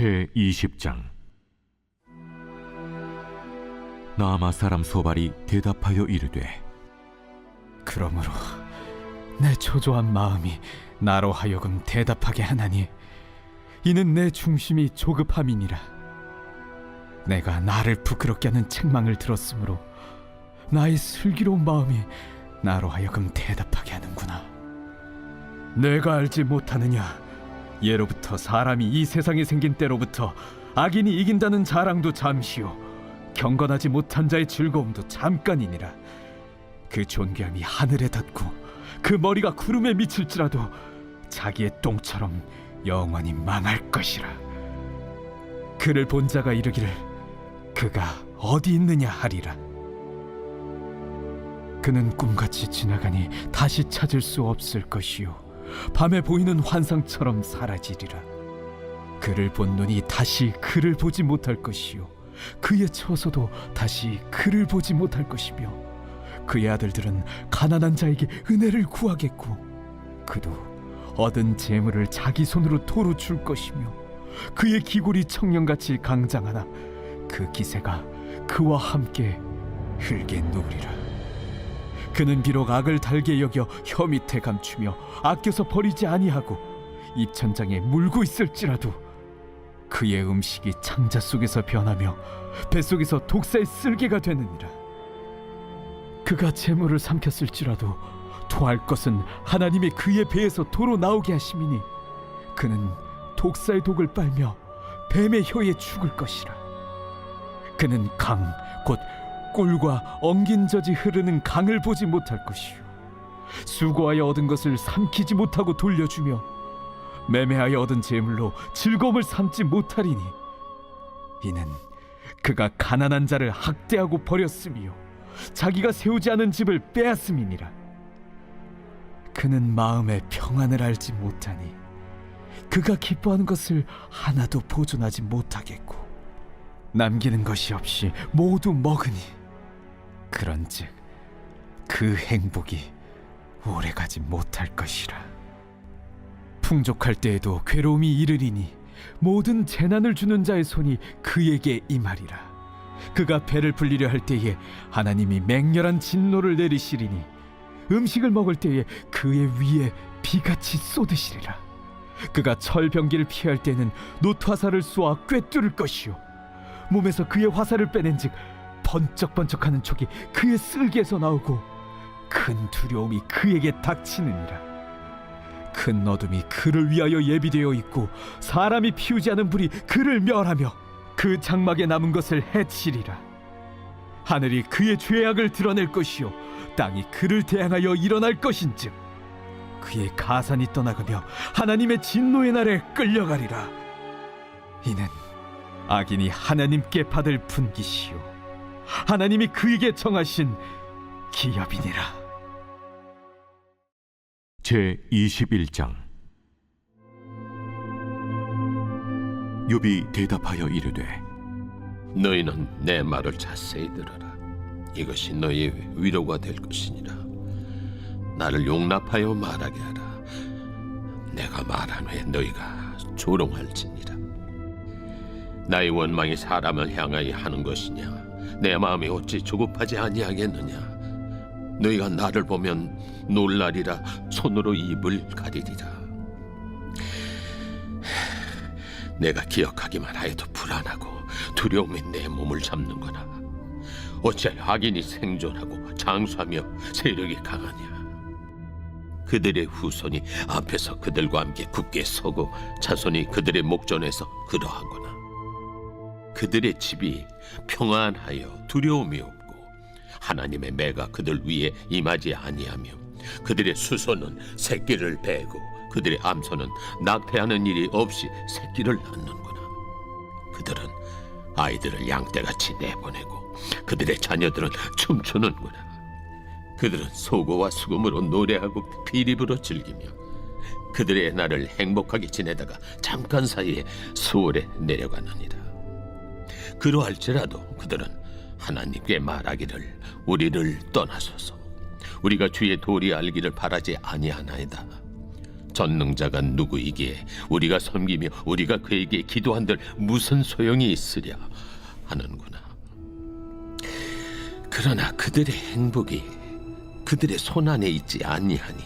제20장. 나아마 사람 소발이 대답하여 이르되, 그러므로 내 초조한 마음이 나로 하여금 대답하게 하나니 이는 내 중심이 조급함이니라. 내가 나를 부끄럽게 하는 책망을 들었으므로 나의 슬기로운 마음이 나로 하여금 대답하게 하는구나. 내가 알지 못하느냐? 예로부터 사람이 이 세상에 생긴 때로부터 악인이 이긴다는 자랑도 잠시요 경건하지 못한 자의 즐거움도 잠깐이니라. 그 존귀함이 하늘에 닿고 그 머리가 구름에 미칠지라도 자기의 똥처럼 영원히 망할 것이라. 그를 본 자가 이르기를 그가 어디 있느냐 하리라. 그는 꿈같이 지나가니 다시 찾을 수 없을 것이요 밤에 보이는 환상처럼 사라지리라. 그를 본 눈이 다시 그를 보지 못할 것이요 그의 처소도 다시 그를 보지 못할 것이며 그의 아들들은 가난한 자에게 은혜를 구하겠고 그도 얻은 재물을 자기 손으로 도로 줄 것이며 그의 기골이 청년같이 강장하나 그 기세가 그와 함께 흙에 누우리라. 그는 비록 악을 달게 여겨 혀 밑에 감추며 아껴서 버리지 아니하고 입천장에 물고 있을지라도 그의 음식이 창자 속에서 변하며 뱃속에서 독사의 쓸개가 되느니라. 그가 재물을 삼켰을지라도 토할 것은 하나님이 그의 배에서 도로 나오게 하심이니 그는 독사의 독을 빨며 뱀의 혀에 죽을 것이라. 그는 강 곧 꿀과 엉긴 젖이 흐르는 강을 보지 못할 것이요 수고하여 얻은 것을 삼키지 못하고 돌려주며 매매하여 얻은 재물로 즐거움을 삼지 못하리니 이는 그가 가난한 자를 학대하고 버렸으며 자기가 세우지 않은 집을 빼앗음이니라. 그는 마음의 평안을 알지 못하니 그가 기뻐하는 것을 하나도 보존하지 못하겠고 남기는 것이 없이 모두 먹으니 그런즉 그 행복이 오래가지 못할 것이라. 풍족할 때에도 괴로움이 이르리니 모든 재난을 주는 자의 손이 그에게 임하리라. 그가 배를 불리려 할 때에 하나님이 맹렬한 진노를 내리시리니 음식을 먹을 때에 그의 위에 비같이 쏟으시리라. 그가 철병기를 피할 때는 놋화살을 쏘아 꿰뚫을 것이요 몸에서 그의 화살을 빼낸즉 번쩍번쩍하는 촉이 그의 쓸개에서 나오고 큰 두려움이 그에게 닥치느니라. 큰 어둠이 그를 위하여 예비되어 있고 사람이 피우지 않은 불이 그를 멸하며 그 장막에 남은 것을 해치리라. 하늘이 그의 죄악을 드러낼 것이요 땅이 그를 대항하여 일어날 것인즉 그의 가산이 떠나가며 하나님의 진노의 날에 끌려가리라. 이는 악인이 하나님께 받을 분깃이요 하나님이 그에게 정하신 기업이니라. 제21장. 욥이 대답하여 이르되, 너희는 내 말을 자세히 들어라. 이것이 너희의 위로가 될 것이니라. 나를 용납하여 말하게 하라. 내가 말한 후에 너희가 조롱할지니라. 나의 원망이 사람을 향하여 하는 것이냐? 내 마음이 어찌 조급하지 아니하겠느냐? 너희가 나를 보면 놀라리라. 손으로 입을 가리리라. 내가 기억하기만 하여도 불안하고 두려움이 내 몸을 잡는구나. 어찌하여 악인이 생존하고 장수하며 세력이 강하냐? 그들의 후손이 앞에서 그들과 함께 굳게 서고 자손이 그들의 목전에서 그러하구나. 그들의 집이 평안하여 두려움이 없고 하나님의 매가 그들 위에 임하지 아니하며 그들의 수소는 새끼를 베고 그들의 암소는 낙태하는 일이 없이 새끼를 낳는구나. 그들은 아이들을 양떼같이 내보내고 그들의 자녀들은 춤추는구나. 그들은 소고와 수금으로 노래하고 비립으로 즐기며 그들의 날을 행복하게 지내다가 잠깐 사이에 수월에 내려가느니라. 그러할지라도 그들은 하나님께 말하기를 우리를 떠나소서. 우리가 주의 도리 알기를 바라지 아니하나이다. 전능자가 누구이기에 우리가 섬기며 우리가 그에게 기도한들 무슨 소용이 있으랴 하는구나. 그러나 그들의 행복이 그들의 손안에 있지 아니하니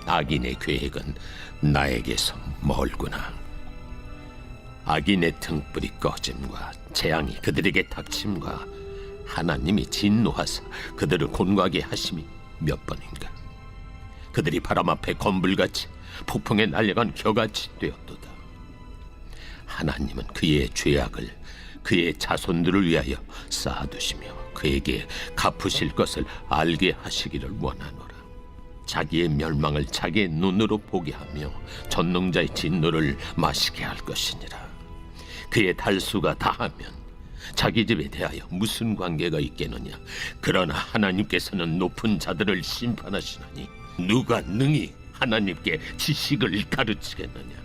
악인의 계획은 나에게서 멀구나. 악인의 등불이 꺼짐과 재앙이 그들에게 닥침과 하나님이 진노하사 그들을 곤고하게 하심이 몇 번인가. 그들이 바람 앞에 건불같이 폭풍에 날려간 겨같이 되었도다. 하나님은 그의 죄악을 그의 자손들을 위하여 쌓아두시며 그에게 갚으실 것을 알게 하시기를 원하노라. 자기의 멸망을 자기의 눈으로 보게 하며 전능자의 진노를 마시게 할 것이니라. 그의 달수가 다하면 자기 집에 대하여 무슨 관계가 있겠느냐. 그러나 하나님께서는 높은 자들을 심판하시나니 누가 능히 하나님께 지식을 가르치겠느냐.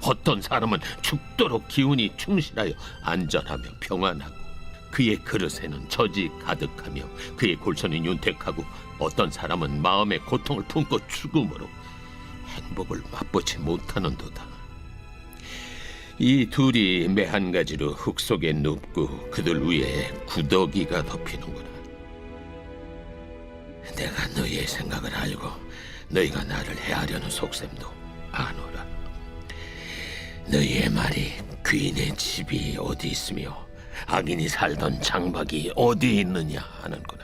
어떤 사람은 죽도록 기운이 충실하여 안전하며 평안하고 그의 그릇에는 젖이 가득하며 그의 골선이 윤택하고 어떤 사람은 마음의 고통을 품고 죽음으로 행복을 맛보지 못하는도다. 이 둘이 매 한 가지로 흙 속에 눕고 그들 위에 구더기가 덮이는구나. 내가 너희의 생각을 알고 너희가 나를 해하려는 속셈도 아노라. 너희의 말이 귀인의 집이 어디 있으며 악인이 살던 장막이 어디 있느냐 하는구나.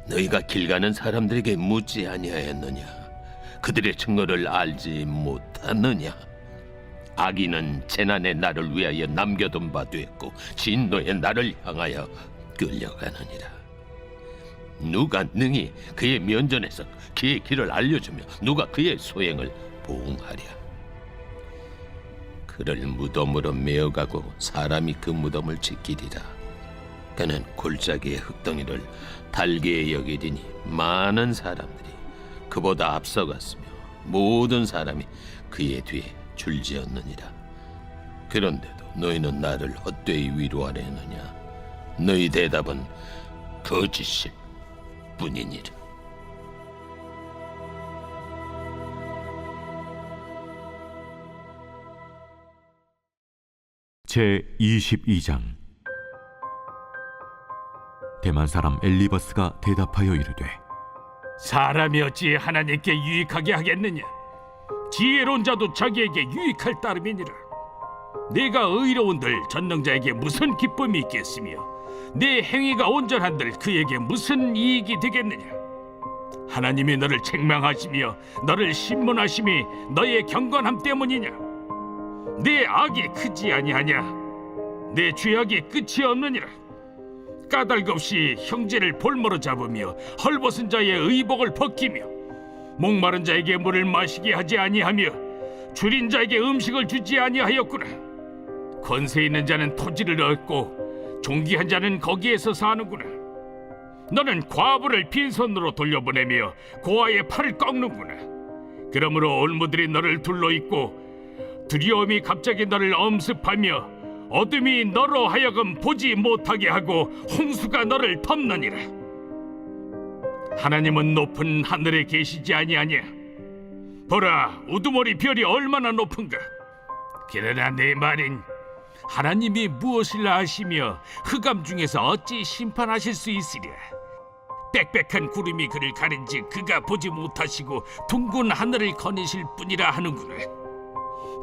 너희가 길 가는 사람들에게 묻지 아니하였느냐. 그들의 증거를 알지 못하느냐. 악인은 재난의 날을 위하여 남겨둔 바 되었고 진노의 날을 향하여 끌려가느니라. 누가 능히 그의 면전에서 그의 길을 알려주며 누가 그의 소행을 보응하랴. 그를 무덤으로 메어가고 사람이 그 무덤을 지키리라. 그는 골짜기의 흙덩이를 달게 여기리니 많은 사람들이 그보다 앞서갔으며 모든 사람이 그의 뒤에 줄지었느니라. 그런데도 너희는 나를 헛되이 위로하려 했느냐. 너희 대답은 거짓일 뿐이니라. 제 22장. 대만 사람 엘리버스가 대답하여 이르되 사람이 어찌 하나님께 유익하게 하겠느냐. 지혜로운 자도 자기에게 유익할 따름이니라. 내가 의로운들 전능자에게 무슨 기쁨이 있겠으며 내 행위가 온전한들 그에게 무슨 이익이 되겠느냐. 하나님이 너를 책망하시며 너를 신문하심이 너의 경건함 때문이냐. 내 악이 크지 아니하냐. 내 죄악이 끝이 없느니라. 까닭 없이 형제를 볼모로 잡으며 헐벗은 자의 의복을 벗기며 목마른 자에게 물을 마시게 하지 아니하며 줄인 자에게 음식을 주지 아니하였구나. 권세 있는 자는 토지를 얻고 존귀한 자는 거기에서 사는구나. 너는 과부를 빈손으로 돌려보내며 고아의 팔을 꺾는구나. 그러므로 올무들이 너를 둘러있고 두려움이 갑자기 너를 엄습하며 어둠이 너로 하여금 보지 못하게 하고 홍수가 너를 덮느니라. 하나님은 높은 하늘에 계시지 아니하냐. 보라, 우두머리 별이 얼마나 높은가. 그러나 내 말인 하나님이 무엇을 아시며 흑암 중에서 어찌 심판하실 수 있으랴. 빽빽한 구름이 그를 가린즉 그가 보지 못하시고 둥근 하늘을 거니실 뿐이라 하는구나.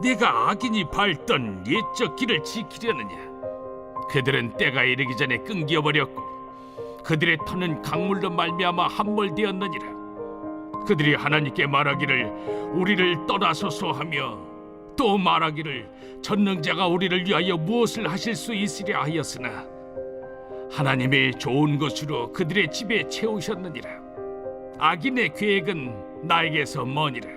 내가 악인이 밟던 옛적 길을 지키려느냐. 그들은 때가 이르기 전에 끊겨버렸고 그들의 터는 강물로 말미암아 함몰되었느니라. 그들이 하나님께 말하기를 우리를 떠나소서 하며 또 말하기를 전능자가 우리를 위하여 무엇을 하실 수 있으랴 하였으나 하나님의 좋은 것으로 그들의 집에 채우셨느니라. 악인의 계획은 나에게서 머니라.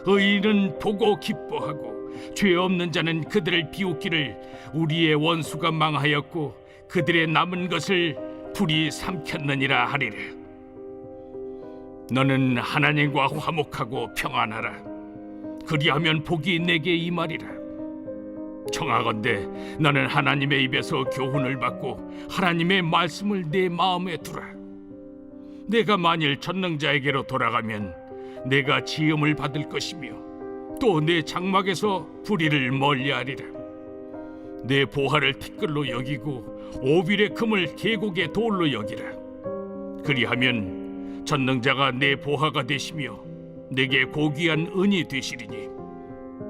의인은 보고 기뻐하고 죄 없는 자는 그들을 비웃기를 우리의 원수가 망하였고 그들의 남은 것을 불이 삼켰느니라 하리라. 너는 하나님과 화목하고 평안하라. 그리하면 복이 내게 임하리라. 청하건대 너는 하나님의 입에서 교훈을 받고 하나님의 말씀을 내 마음에 두라. 내가 만일 전능자에게로 돌아가면 내가 지음을 받을 것이며 또 내 장막에서 불의를 멀리하리라. 내 보화를 티끌로 여기고 오빌의 금을 계곡의 돌로 여기라. 그리하면 전능자가 내 보화가 되시며 내게 고귀한 은이 되시리니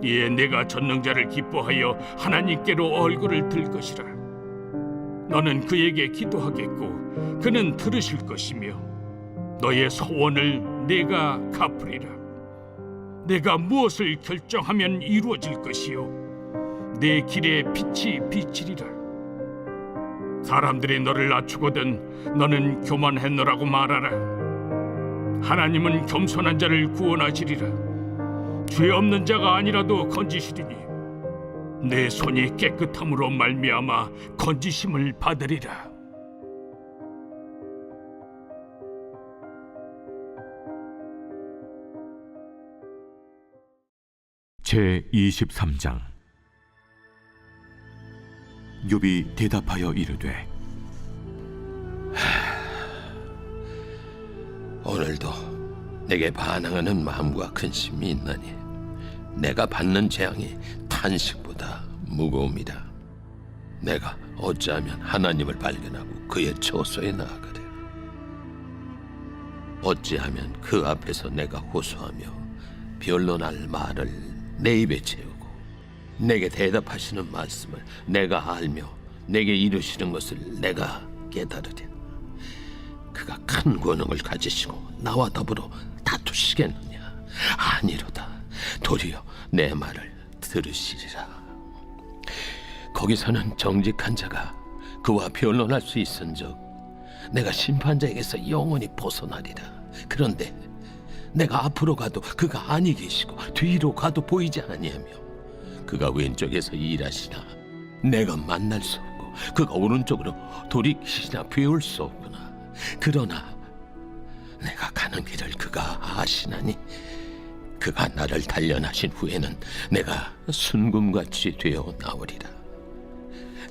이에 내가 전능자를 기뻐하여 하나님께로 얼굴을 들 것이라. 너는 그에게 기도하겠고 그는 들으실 것이며 너의 소원을 내가 갚으리라. 내가 무엇을 결정하면 이루어질 것이요 내 길에 빛이 비치리라. 사람들이 너를 낮추거든 너는 교만했노라고 말하라. 하나님은 겸손한 자를 구원하시리라. 죄 없는 자가 아니라도 건지시리니 내 손이 깨끗함으로 말미암아 건지심을 받으리라. 제 23장. 욥이 대답하여 이르되 오늘도 내게 반항하는 마음과 근심이 있나니 내가 받는 재앙이 탄식보다 무거움이다. 내가 어찌하면 하나님을 발견하고 그의 처소에 나아가랴. 어찌하면 그 앞에서 내가 호소하며 변론할 말을 내 입에 채우고 내게 대답하시는 말씀을 내가 알며 내게 이루시는 것을 내가 깨달으랴. 그가 큰 권능을 가지시고 나와 더불어 다투시겠느냐? 아니로다. 도리어 내 말을 들으시리라. 거기서는 정직한 자가 그와 변론할 수 있은즉 내가 심판자에게서 영원히 벗어나리라. 그런데 내가 앞으로 가도 그가 아니 계시고 뒤로 가도 보이지 아니하며 그가 왼쪽에서 일하시나 내가 만날 수 없고 그가 오른쪽으로 돌이키시나 배울 수 없구나. 그러나 내가 가는 길을 그가 아시나니 그가 나를 단련하신 후에는 내가 순금같이 되어 나오리라.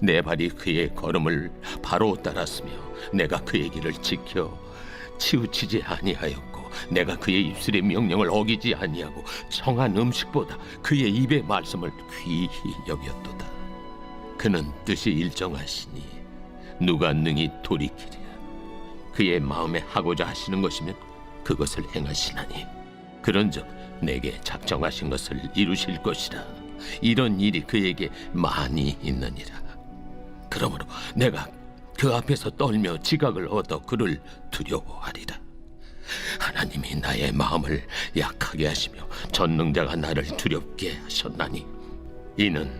내 발이 그의 걸음을 바로 따랐으며 내가 그의 길을 지켜 치우치지 아니하였고 내가 그의 입술의 명령을 어기지 아니하고 청한 음식보다 그의 입의 말씀을 귀히 여겼도다. 그는 뜻이 일정하시니 누가 능히 돌이키랴. 그의 마음에 하고자 하시는 것이면 그것을 행하시나니 그런즉 내게 작정하신 것을 이루실 것이라. 이런 일이 그에게 많이 있느니라. 그러므로 내가 그 앞에서 떨며 지각을 얻어 그를 두려워하리라. 하나님이 나의 마음을 약하게 하시며 전능자가 나를 두렵게 하셨나니 이는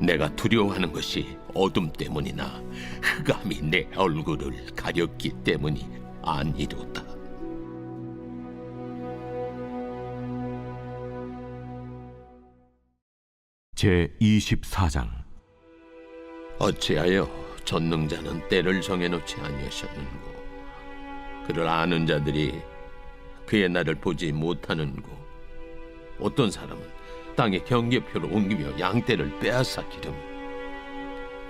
내가 두려워하는 것이 어둠 때문이나 흑암이 내 얼굴을 가렸기 때문이 아니로다. 제 24장. 어찌하여 전능자는 때를 정해놓지 아니하셨는고 그를 아는 자들이 그의 날을 보지 못하는고 어떤 사람은 땅에 경계표를 옮기며 양떼를 빼앗아 기르며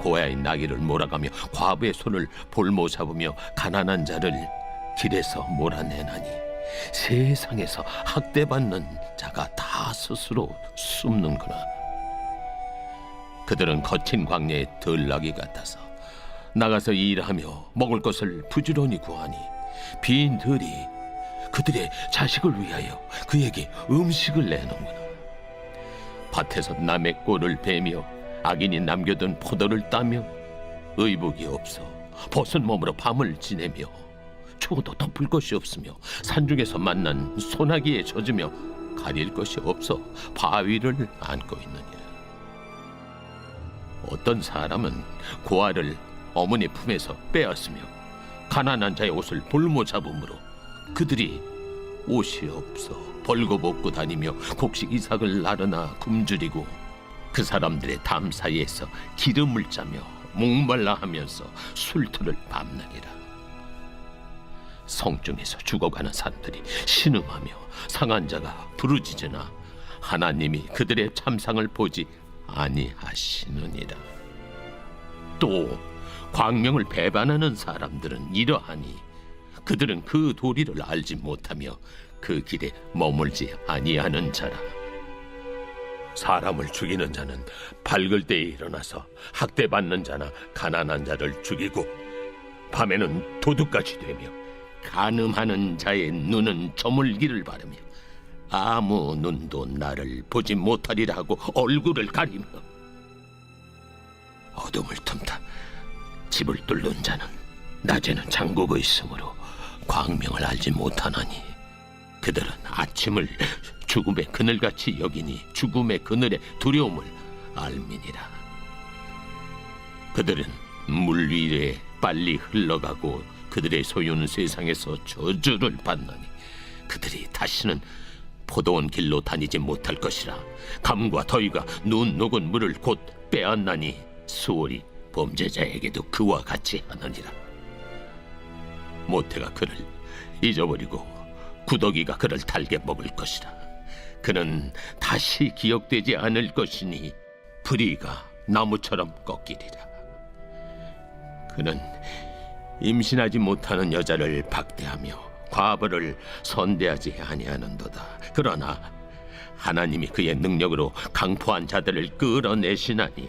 고아의 나귀를 몰아가며 과부의 손을 볼모 잡으며 가난한 자를 길에서 몰아내나니 세상에서 학대받는 자가 다 스스로 숨는구나. 그들은 거친 광야의 들나귀 같아서 나가서 일하며 먹을 것을 부지런히 구하니 빈들이 그들의 자식을 위하여 그에게 음식을 내놓는구나. 밭에서 남의 꼴을 베며 악인이 남겨둔 포도를 따며 의복이 없어 벗은 몸으로 밤을 지내며 추워도 덮을 것이 없으며 산중에서 만난 소나기에 젖으며 가릴 것이 없어 바위를 안고 있느니라. 어떤 사람은 고아를 어머니 품에서 빼앗으며 가난한 자의 옷을 볼모 잡음으로 그들이 옷이 없어 벌거벗고 다니며 곡식 이삭을 나르나 굶주리고 그 사람들의 담 사이에서 기름을 짜며 목말라 하면서 술틀을 밤낮이라. 성중에서 죽어가는 사람들이 신음하며 상한 자가 부르짖으나 하나님이 그들의 참상을 보지 아니하시느니라. 또 광명을 배반하는 사람들은 이러하니 그들은 그 도리를 알지 못하며 그 길에 머물지 아니하는 자라. 사람을 죽이는 자는 밝을 때에 일어나서 학대받는 자나 가난한 자를 죽이고 밤에는 도둑같이 되며 간음하는 자의 눈은 저물기를 바라며 아무 눈도 나를 보지 못하리라 하고 얼굴을 가리며 어둠을 틈타 집을 뚫는 자는 낮에는 잠그고 있으므로 광명을 알지 못하나니 그들은 아침을 죽음의 그늘같이 여기니 죽음의 그늘의 두려움을 알미니라. 그들은 물 위에 빨리 흘러가고 그들의 소유는 세상에서 저주를 받나니 그들이 다시는 포도원 길로 다니지 못할 것이라. 감과 더위가 눈 녹은 물을 곧 빼앗나니 수월이 범죄자에게도 그와 같이 하느니라. 모태가 그를 잊어버리고 구더기가 그를 달게 먹을 것이라. 그는 다시 기억되지 않을 것이니 불의가 나무처럼 꺾이리라. 그는 임신하지 못하는 여자를 박대하며 과부를 선대하지 아니하는도다. 그러나 하나님이 그의 능력으로 강포한 자들을 끌어내시나니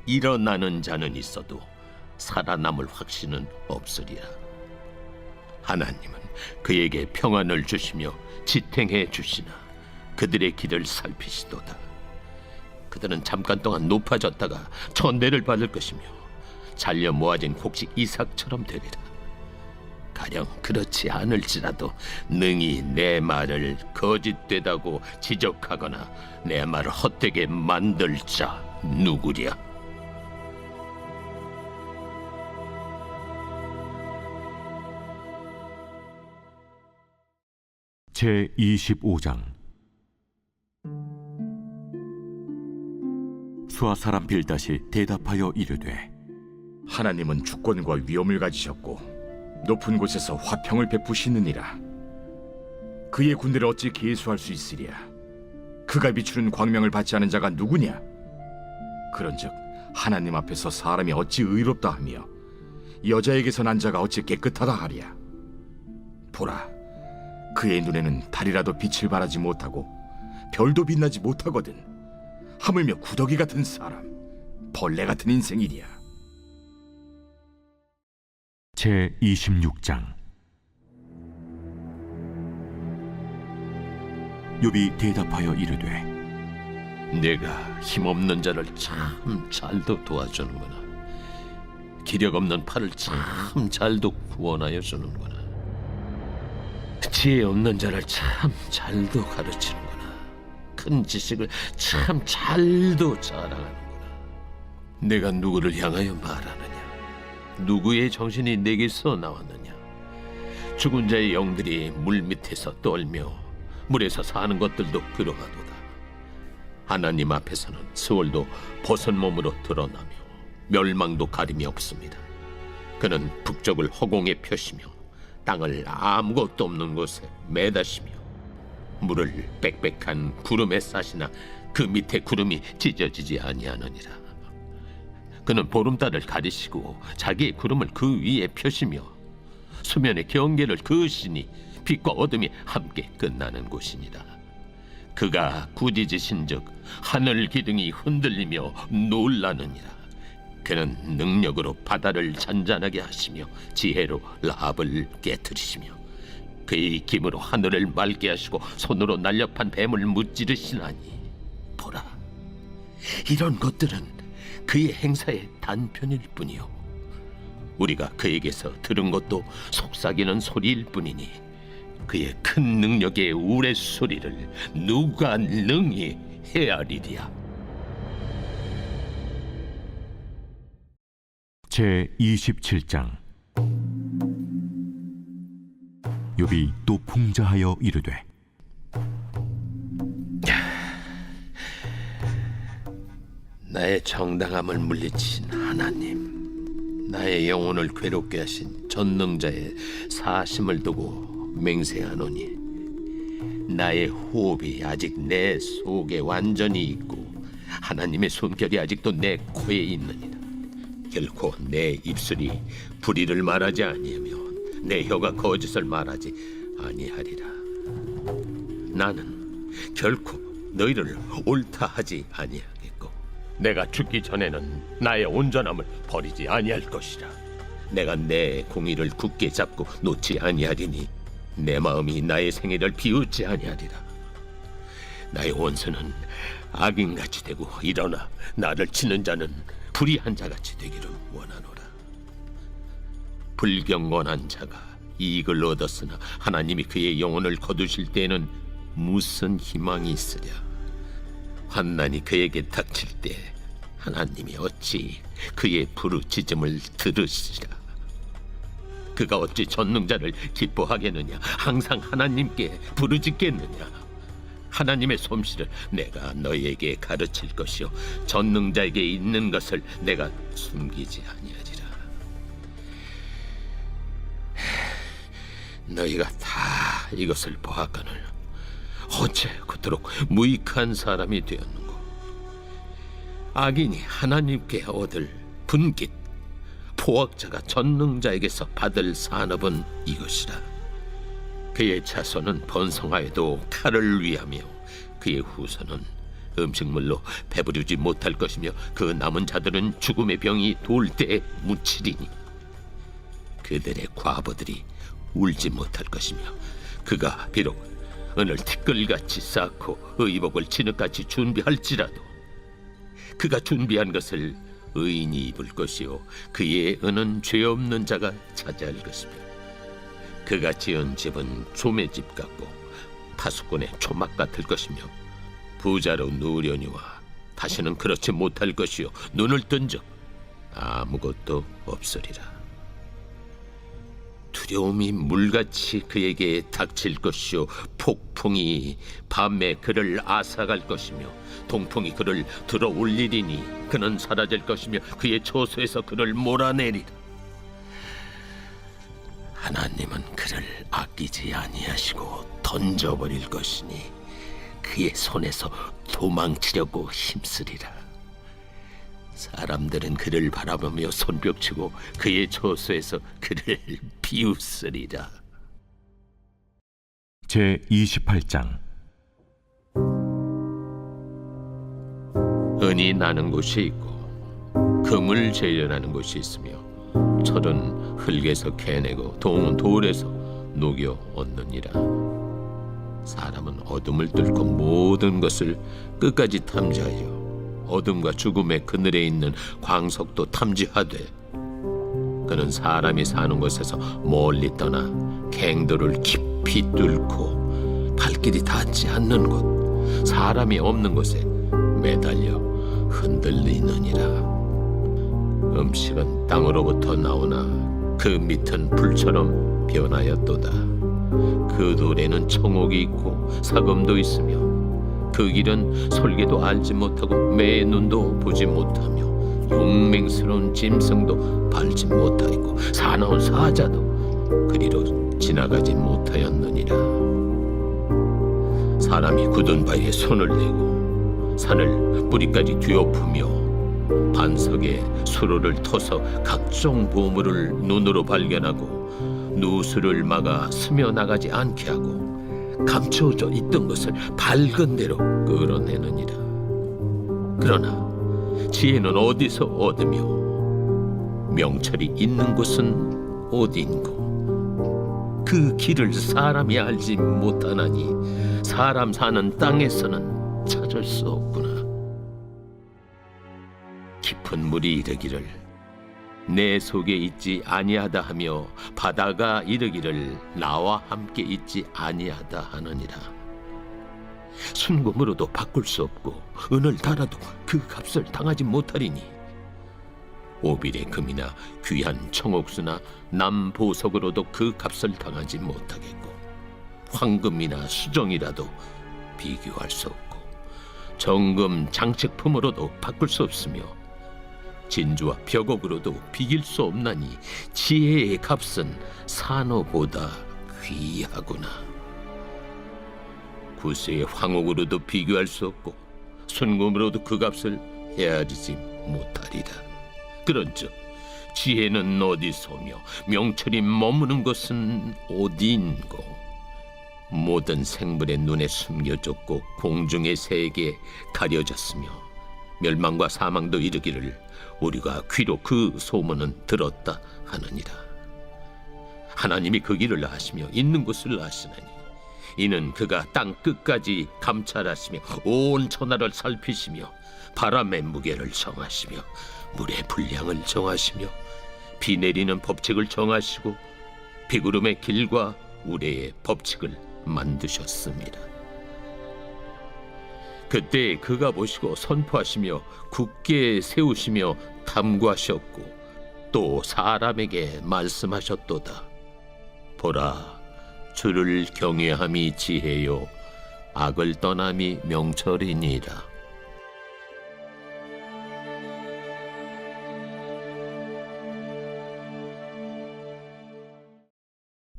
일어나는 자는 있어도 살아남을 확신은 없으리라. 하나님은 그에게 평안을 주시며 지탱해 주시나 그들의 길을 살피시도다. 그들은 잠깐 동안 높아졌다가 천대를 받을 것이며 잘려 모아진 곡식 이삭처럼 되리라. 가령 그렇지 않을지라도 능히 내 말을 거짓되다고 지적하거나 내 말을 헛되게 만들 자 누구랴. 제25장. 수아 사람 빌닷이 대답하여 이르되 하나님은 주권과 위엄을 가지셨고 높은 곳에서 화평을 베푸시느니라. 그의 군대를 어찌 계수할 수 있으랴. 그가 비추는 광명을 받지 않은 자가 누구냐. 그런즉 하나님 앞에서 사람이 어찌 의롭다 하며 여자에게서 난 자가 어찌 깨끗하다 하랴. 보라, 그의 눈에는 달이라도 빛을 발하지 못하고 별도 빛나지 못하거든. 하물며 구더기 같은 사람, 벌레 같은 인생이랴. 제26장. 욥이 대답하여 이르되 내가 힘없는 자를 참 잘도 도와주는구나. 기력 없는 팔을 참 잘도 구원하여 주는구나. 지혜 없는 자를 참 잘도 가르치는구나. 큰 지식을 참 잘도 자랑하는구나. 내가 누구를 향하여 말하느냐? 누구의 정신이 내게서 나왔느냐? 죽은 자의 영들이 물 밑에서 떨며 물에서 사는 것들도 그러하도다. 하나님 앞에서는 수월도 벗은 몸으로 드러나며 멸망도 가림이 없습니다. 그는 북쪽을 허공에 펴시며 땅을 아무것도 없는 곳에 매다시며 물을 빽빽한 구름에 싸시나 그 밑에 구름이 찢어지지 아니하느니라. 그는 보름달을 가리시고 자기의 구름을 그 위에 펴시며 수면의 경계를 그으시니 빛과 어둠이 함께 끝나는 곳이니라. 그가 꾸짖으신즉 하늘 기둥이 흔들리며 놀라느니라. 그는 능력으로 바다를 잔잔하게 하시며 지혜로 라합을 깨트리시며 그의 힘으로 하늘을 맑게 하시고 손으로 날렵한 뱀을 무찌르시나니 보라, 이런 것들은 그의 행사의 단편일 뿐이요 우리가 그에게서 들은 것도 속삭이는 소리일 뿐이니 그의 큰 능력의 우레소리를 누가 능히 헤아리랴. 제27장. 욥이 또 풍자하여 이르되 나의 정당함을 물리친 하나님, 나의 영혼을 괴롭게 하신 전능자의 사심을 두고 맹세하노니 나의 호흡이 아직 내 속에 완전히 있고 하나님의 숨결이 아직도 내 코에 있느니라. 결코 내 입술이 불의를 말하지 아니하며 내 혀가 거짓을 말하지 아니하리라. 나는 결코 너희를 옳다 하지 아니하겠고 내가 죽기 전에는 나의 온전함을 버리지 아니할 것이라. 내가 내 공의를 굳게 잡고 놓지 아니하리니 내 마음이 나의 생애를 비웃지 아니하리라. 나의 원수는 악인같이 되고 일어나 나를 치는 자는 불의한 자같이 되기를 원하노라. 불경건한 자가 이익을 얻었으나 하나님이 그의 영혼을 거두실 때에는 무슨 희망이 있으랴. 환난이 그에게 닥칠 때 하나님이 어찌 그의 부르짖음을 들으시랴. 그가 어찌 전능자를 기뻐하겠느냐. 항상 하나님께 부르짖겠느냐. 하나님의 솜씨를 내가 너희에게 가르칠 것이요 전능자에게 있는 것을 내가 숨기지 아니하리라. 너희가 다 이것을 보았거늘 어째 그토록 무익한 사람이 되었는고. 악인이 하나님께 얻을 분깃, 포악자가 전능자에게서 받을 산업은 이것이라. 그의 자손은 번성하여도 칼을 위하며 그의 후손은 음식물로 배부르지 못할 것이며 그 남은 자들은 죽음의 병이 돌 때에 묻히리니 그들의 과부들이 울지 못할 것이며 그가 비록 은을 티끌같이 쌓고 의복을 진흙같이 준비할지라도 그가 준비한 것을 의인이 입을 것이요 그의 은은 죄 없는 자가 차지할 것이며 그가 지은 집은 조매집 같고 파수꾼의 초막 같을 것이며 부자로 누우려니와 다시는 그렇지 못할 것이요 눈을 뜬 적 아무것도 없으리라. 두려움이 물같이 그에게 닥칠 것이요 폭풍이 밤에 그를 앗아갈 것이며 동풍이 그를 들어 올리리니 그는 사라질 것이며 그의 처소에서 그를 몰아내리라. 하나님은 그를 아끼지 아니하시고 던져버릴 것이니 그의 손에서 도망치려고 힘쓰리라. 사람들은 그를 바라보며 손뼉치고 그의 처소에서 그를 비웃으리라. 제28장 은이 나는 곳이 있고 금을 재련하는 곳이 있으며 철은 흙에서 캐내고 동은 돌에서 녹여 얻느니라. 사람은 어둠을 뚫고 모든 것을 끝까지 탐지하여 어둠과 죽음의 그늘에 있는 광석도 탐지하되 그는 사람이 사는 곳에서 멀리 떠나 갱도를 깊이 뚫고 발길이 닿지 않는 곳 사람이 없는 곳에 매달려 흔들리느니라. 음식은 땅으로부터 나오나 그 밑은 불처럼 변하였도다. 그 돌에는 청옥이 있고 사금도 있으며 그 길은 솔개도 알지 못하고 매의 눈도 보지 못하며 용맹스러운 짐승도 밟지 못하였고 사나운 사자도 그리로 지나가지 못하였느니라. 사람이 굳은 바위에 손을 대고 산을 뿌리까지 뒤엎으며 반석에 수로를 터서 각종 보물을 눈으로 발견하고 누수를 막아 스며나가지 않게 하고 감춰져 있던 것을 밝은 대로 끌어내느니라. 그러나 지혜는 어디서 얻으며 명철이 있는 곳은 어디인고. 그 길을 사람이 알지 못하나니 사람 사는 땅에서는 찾을 수 없구나. 깊은 물이 이르기를 내 속에 있지 아니하다 하며 바다가 이르기를 나와 함께 있지 아니하다 하느니라. 순금으로도 바꿀 수 없고 은을 달아도 그 값을 당하지 못하리니 오빌의 금이나 귀한 청옥수나 남보석으로도 그 값을 당하지 못하겠고 황금이나 수정이라도 비교할 수 없고 정금 장식품으로도 바꿀 수 없으며 진주와 벽옥으로도 비길 수 없나니 지혜의 값은 산호보다 귀하구나. 구세의 황옥으로도 비교할 수 없고 순금으로도 그 값을 헤아리지 못하리라. 그런즉 지혜는 어디서며 명철이 머무는 것은 어디인고. 모든 생물의 눈에 숨겨졌고 공중의 새에게 가려졌으며 멸망과 사망도 이르기를 우리가 귀로 그 소문은 들었다 하느니라. 하나님이 그 길을 아시며 있는 곳을 아시나니 이는 그가 땅 끝까지 감찰하시며 온 천하를 살피시며 바람의 무게를 정하시며 물의 분량을 정하시며 비 내리는 법칙을 정하시고 비구름의 길과 우레의 법칙을 만드셨습니다. 그때 그가 보시고 선포하시며 굳게 세우시며 탐구하셨고 또 사람에게 말씀하셨도다. 보라, 주를 경외함이 지혜요 악을 떠남이 명철이니라.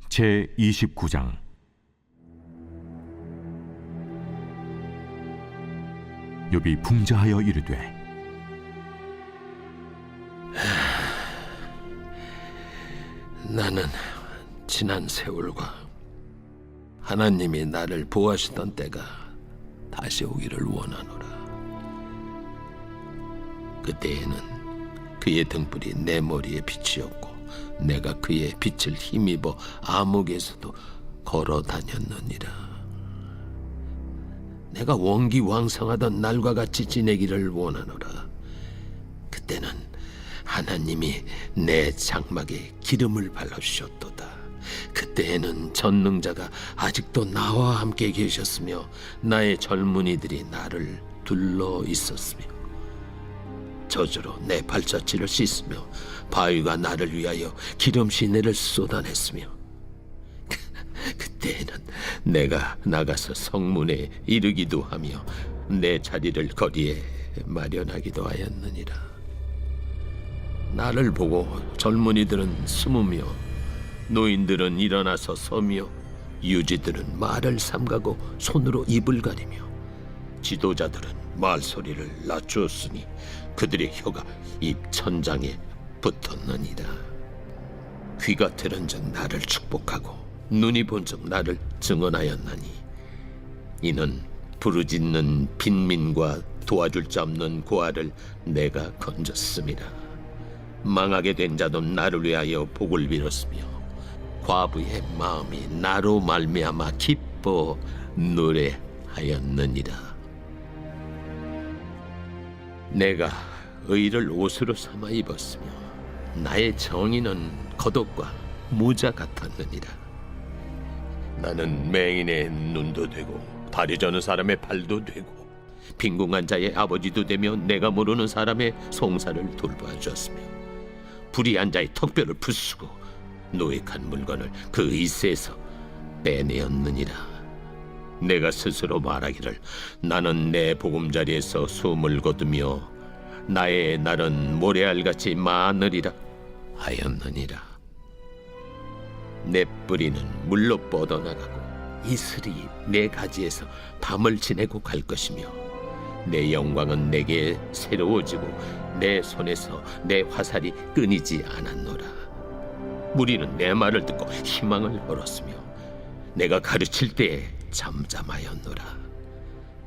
제 29장. 욥이 풍자하여 이르되 나는 지난 세월과 하나님이 나를 보호하시던 때가 다시 오기를 원하노라. 그때에는 그의 등불이 내 머리에 빛이었고 내가 그의 빛을 힘입어 암흑에서도 걸어 다녔느니라. 내가 원기왕성하던 날과 같이 지내기를 원하노라. 그때는 하나님이 내 장막에 기름을 발라주셨도다. 그때에는 전능자가 아직도 나와 함께 계셨으며 나의 젊은이들이 나를 둘러 있었으며 저주로 내 발자취를 씻으며 바위가 나를 위하여 기름 시내를 쏟아냈으며 그때에는 내가 나가서 성문에 이르기도 하며 내 자리를 거리에 마련하기도 하였느니라. 나를 보고 젊은이들은 숨으며 노인들은 일어나서 서며 유지들은 말을 삼가고 손으로 입을 가리며 지도자들은 말소리를 낮추었으니 그들의 혀가 입 천장에 붙었느니라. 귀가 들은즉 나를 축복하고 눈이 본즉 나를 증언하였나니 이는 부르짖는 빈민과 도와줄 자 없는 고아를 내가 건졌습니다. 망하게 된 자도 나를 위하여 복을 빌었으며 과부의 마음이 나로 말미암아 기뻐 노래하였느니라. 내가 의를 옷으로 삼아 입었으며 나의 정의는 겉옷과 모자 같았느니라. 나는 맹인의 눈도 되고 다리 저는 사람의 발도 되고 빈궁한 자의 아버지도 되며 내가 모르는 사람의 송사를 돌봐주었으며 불의한 자의 턱뼈를 부수고 노획한 물건을 그 이새에서 빼내었느니라. 내가 스스로 말하기를 나는 내 보금자리에서 숨을 거두며 나의 날은 모래알같이 많으리라 하였느니라. 내 뿌리는 물로 뻗어나가고 이슬이 내 가지에서 밤을 지내고 갈 것이며 내 영광은 내게 새로워지고 내 손에서 내 화살이 끊이지 않았노라. 무리는 내 말을 듣고 희망을 걸었으며 내가 가르칠 때에 잠잠하였노라.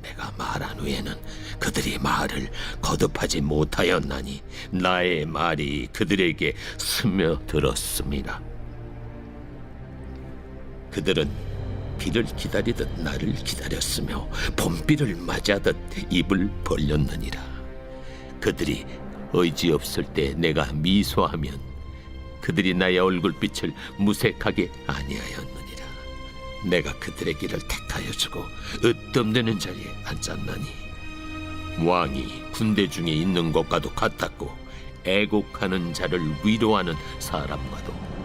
내가 말한 후에는 그들이 말을 거듭하지 못하였나니 나의 말이 그들에게 스며들었습니다. 그들은 비를 기다리듯 나를 기다렸으며 봄비를 맞이하듯 입을 벌렸느니라. 그들이 의지없을 때 내가 미소하면 그들이 나의 얼굴빛을 무색하게 아니하였느니라. 내가 그들의 길을 택하여 주고 으뜸되는 자리에 앉았나니 왕이 군대 중에 있는 것과도 같았고 애곡하는 자를 위로하는 사람과도